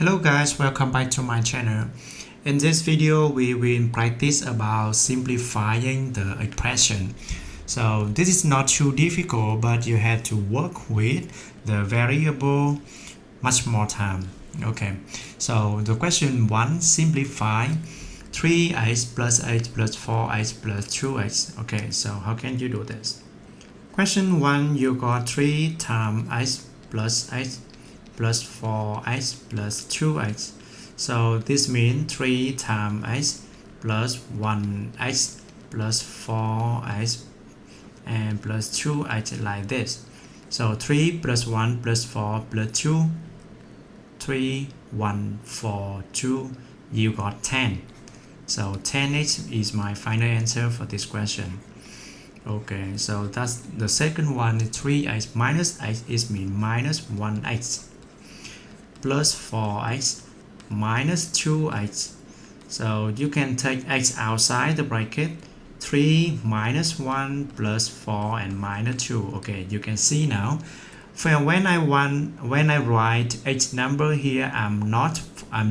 Hello guys, welcome back to my channel. In this video, we will practice about simplifying the expression. So this is not too difficult, but you have to work with the variable much more time. Okay, so the question 1, simplify 3x plus x plus 4x plus 2x. Okay, so how can you do this? Question 1, you got 3 times x plus 4x plus 2x. So this means 3 times x plus 1x plus 4x and plus 2x like this. So 3 plus 1 plus 4 plus 2. 3, 1, 4, 2. You got 10. So 10x is my final answer for this question. Okay, so that's the second one. 3x minus x is mean minus 1x plus 4x minus 2x. So you can take x outside the bracket. 3 minus 1 plus 4 and minus 2. Okay, you can see now. When I write x number here, I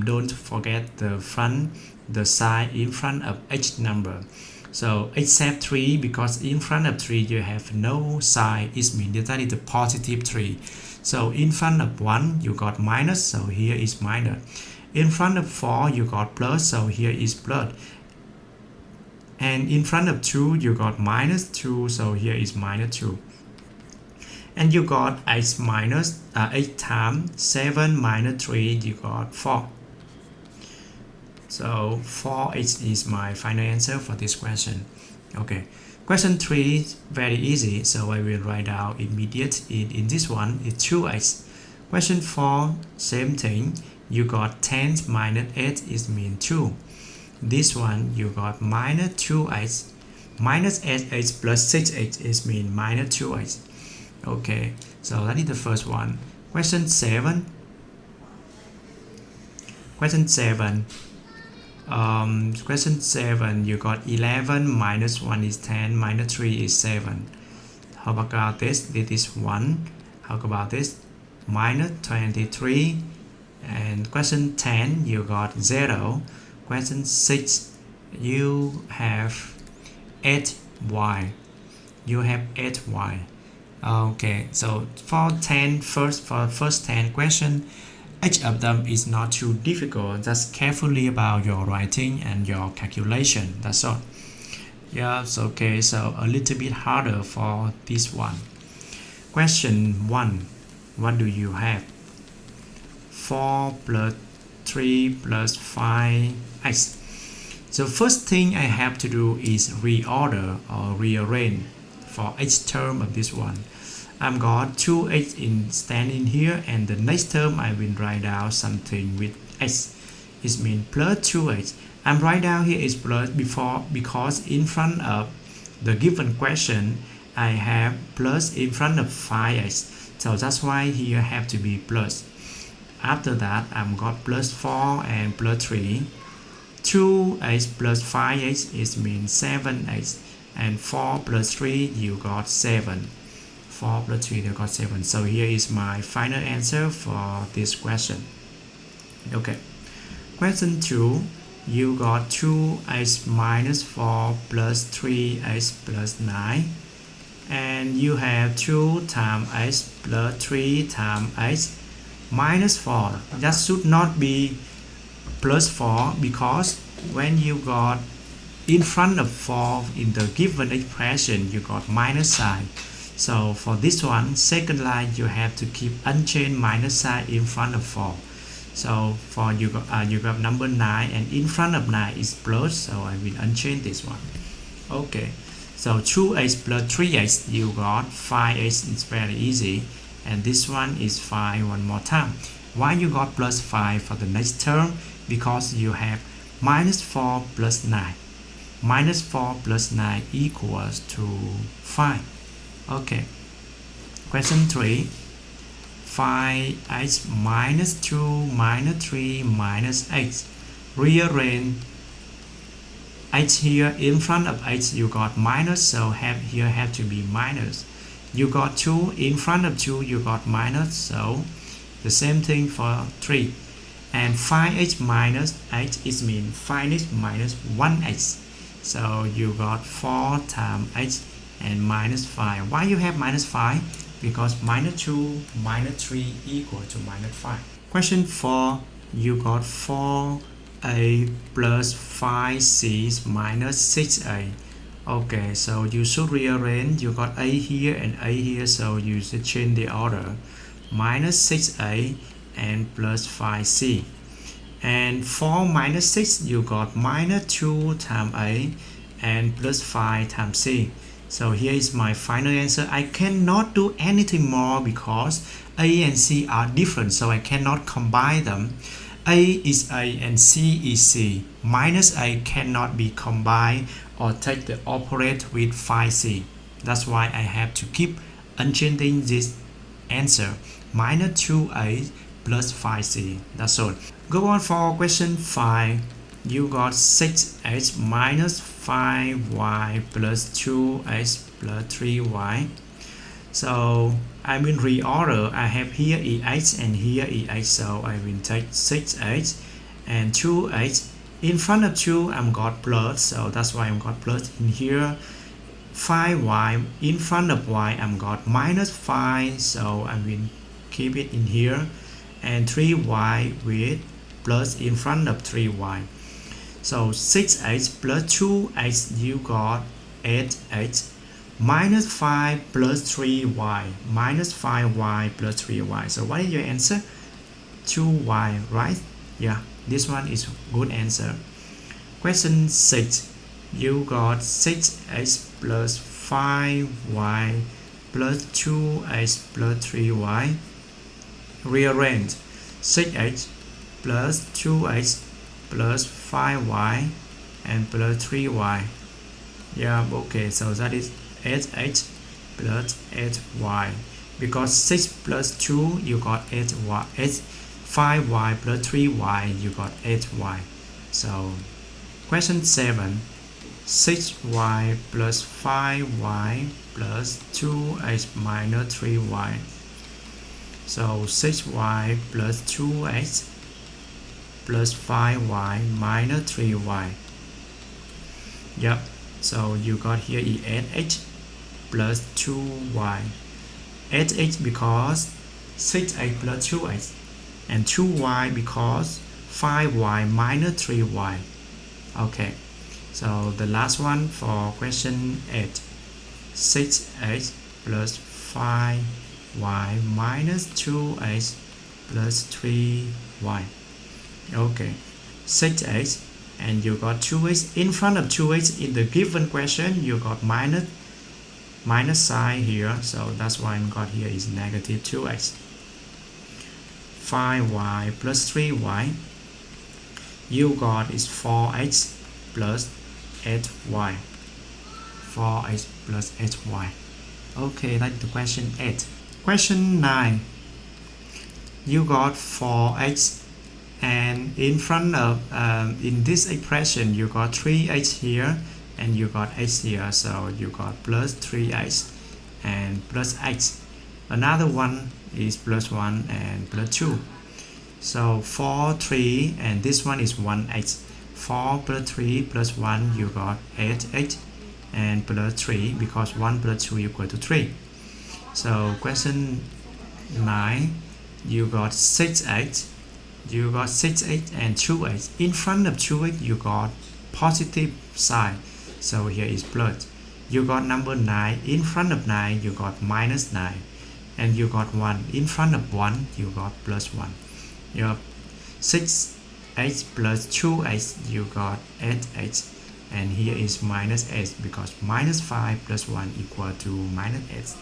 don't forget the sign in front of h number. So except 3, because in front of 3 you have no sign, it means that is the positive 3. So in front of 1 you got minus, so here is minus. In front of 4 you got plus, so here is plus. And in front of 2 you got minus 2, so here is minus 2. And you got x minus 8 times 7 minus 3, you got 4. So 4x is my final answer for this question. Okay, question 3 is very easy, so I will write down immediate. In this one is 2x. Question 4, same thing. You got 10 minus 8 is mean 2. This one you got minus 2x. Minus 8x plus 6x is mean minus 2x. Okay, so that is the first one. Question 7. Question 7, you got 11 minus 1 is 10 minus 3 is 7. How about this? This is 1. How about this? Minus 23. And question 10, you got 0. Question 6, you have 8y. You have 8y. Okay, so for first 10 question, each of them is not too difficult. Just carefully about your writing and your calculation. That's all. Yes, okay, so a little bit harder for this one. Question 1, what do you have? 4 plus 3 plus 5x. So first thing I have to do is reorder or rearrange for each term of this one. I've got 2x in standing here, and the next term I will write down something with x. It means plus 2x. I'm write down here is plus because in front of the given question I have plus in front of 5x. So that's why here have to be plus. After that I've got plus 4 and plus 3. 2x plus 5x is means 7x. And 4 plus 3 you got 7. 4 plus 3 you got 7. So here is my final answer for this question. Okay. Question 2, you got 2x minus 4 plus 3x plus 9. And you have 2 times x plus 3 times x minus 4. That should not be plus 4, because when you got in front of 4 in the given expression you got minus sign. So for this one, second line you have to keep unchanged minus sign in front of 4. So for you got number 9, and in front of 9 is plus, so I will unchange this one. Okay, so 2x plus 3x you got 5x. It's very easy. And this one is 5 one more time. Why you got plus 5 for the next term? Because you have minus 4 plus 9. Minus 4 plus 9 equals to 5. Okay. Question 3. 5x minus 2 minus 3 minus x. Rearrange x here. In front of x you got minus, so here have to be minus. You got 2 in front of 2 you got minus, so the same thing for 3. And 5x minus x is mean 5x minus 1x. So you got 4 times x and minus 5. Why you have minus 5? Because minus 2 minus 3 equal to minus 5. Question 4, you got 4a plus 5c minus 6a. Okay, so you should rearrange. You got a here and a here, so you should change the order. Minus 6a and plus 5c. And 4 minus 6, you got minus 2 times a and plus 5 times c. So here is my final answer. I cannot do anything more because a and c are different, so I cannot combine them. A is a and c is c. Minus a cannot be combined or take the operator with 5c. That's why I have to keep unchanging this answer. Minus 2a plus 5c. That's all. Go on for question 5. You got 6x minus 5y plus 2x plus 3y. So I will reorder. I have here EX and here EX, so I will take 6x and 2x. In front of 2 I'm got plus, so that's why I'm got plus in here. 5y in front of y I'm got minus 5, so I will keep it in here. And 3y with plus in front of 3y. So 6x plus 2x, you got 8x. Minus 5 plus 3y. Minus 5y plus 3y. So what is your answer? 2y, right? Yeah, this one is good answer. Question 6. You got 6x plus 5y plus 2x plus 3y. Rearrange. 6x plus 2x plus 5y and plus 3y. Yeah, okay, so that is 8x plus 8y. Because 6 plus 2 you got 8y. 5y plus 3y you got 8y. So question 7. 6y plus 5y plus 2x minus 3y. So 6y plus 2x plus 5y minus 3y. Yep, so you got here is 8x plus 2y. 8x because 6x plus 2x, and 2y because 5y minus 3y. Okay, so the last one for question 8. 6x plus 5y minus 2x plus 3y. Okay, 6x and you got 2x. In front of 2x in the given question you got minus sign here, so that's why I got here is negative 2x. 5y plus 3y, you got is 4x plus 8y. 4x plus 8y. Okay, that's the question 8. Question 9. You got 4x and in front of in this expression you got 3x here and you got x here, so you got plus 3x and plus x. Another one is plus 1 and plus 2. So 4, 3 and this one is 1x. 4 plus 3 plus 1 you got 8x and plus 3 because 1 plus 2 equal to 3. So question 9, you got 6x. You got 6x and 2x. In front of 2x you got positive sign, so here is plus. You got number 9. In front of 9 you got minus 9. And you got 1. In front of 1 you got plus 1. You have 6x plus 2x, you got 8x. And here is minus x because minus 5 plus 1 equal to minus x.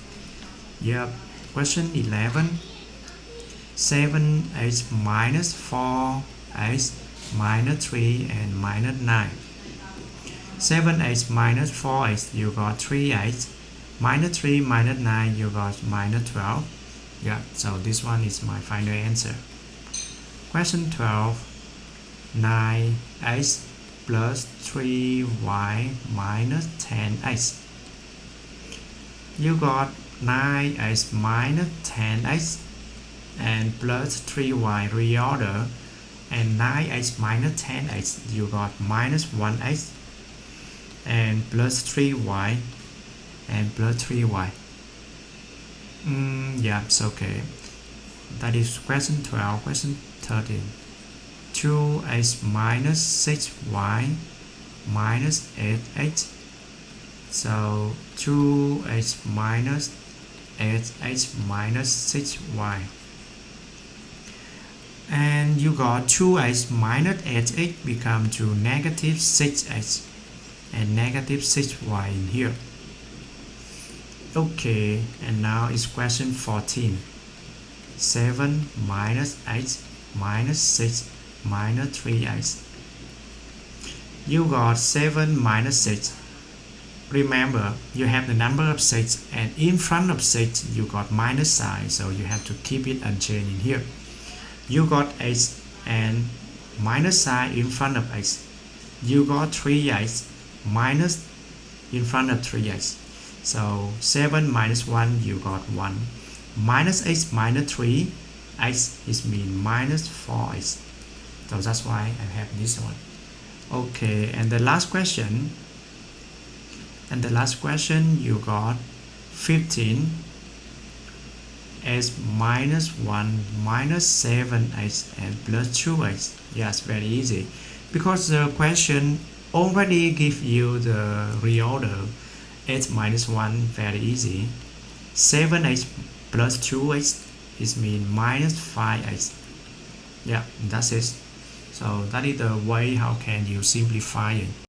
Yep. Question 11. 7x minus 4x minus 3 and minus 9. 7x minus 4x, you got 3x. Minus 3 minus 9, you got minus 12. Yeah, so this one is my final answer. Question 12. 9x plus 3y minus 10x. You got 9x minus 10x and plus 3y reorder. and 9x minus 10x, you got minus 1x and plus 3y and plus 3y. Yeah, it's okay. That is question 12. Question 13. 2x minus 6y minus 8x. So 2x minus 8x minus 6y. And you got 2x minus 8x become to negative 6x and negative 6y in here. Okay, and now is question 14. 7 minus x minus 6 minus 3x. You got 7 minus 6. Remember, you have the number of 6 and in front of 6 you got minus sign, so you have to keep it unchanged in here. You got x and minus sign in front of x. You got 3x minus in front of 3x. So 7 minus 1, you got 1. Minus x minus 3, x is mean minus 4x. So that's why I have this one. Okay, and the last question. And the last question, you got 15 x minus 1 minus 7x and plus 2x. Yes, very easy. Because the question already give you the reorder. X minus 1, very easy. 7x plus 2x is mean minus 5x. Yeah, that's it. So that is the way how can you simplify it.